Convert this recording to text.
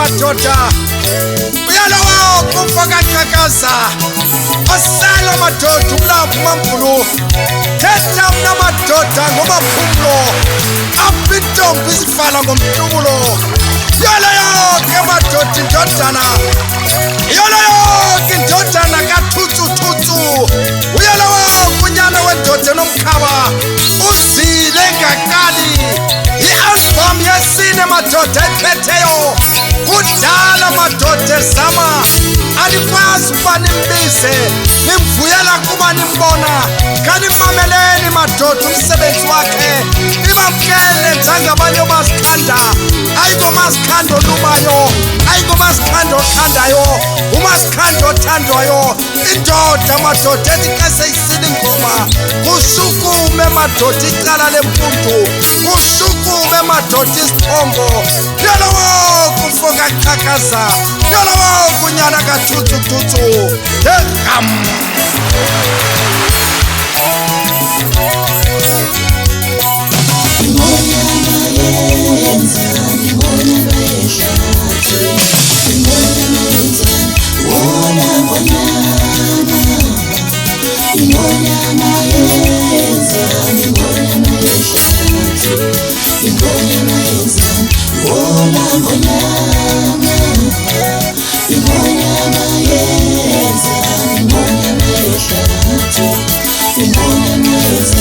madoda uyalawa kumfaka qhaqhaza asala madoda umlambu mamkhulu thetha mna madoda ngomaphumlo apha intombi izifala ngomhlubulo yala yonke madoda indodana yala yonke indodana kathutsututsu uyala wonke unyana wendoda enomkhaba uzile ngaqali i-album yesine madoda ephetheyo kudala madoda ezama alikwazi ukuba nimbize nimvuyela kuba nimbona kanimameleni madoda umsebenzi wakhe nibamkele njengabanye omasikhanda ayikomazikhanda olumayo ayikomazikhanda othandayo umasikhanda othandwayo indoda madoda ethi xa seyisile ingoma kushukume madoda icala lempundu kushukume madoda isithongo yalowo kufoka qhaqhaza yalowo kunyana kathutsututsu egam Ingonyama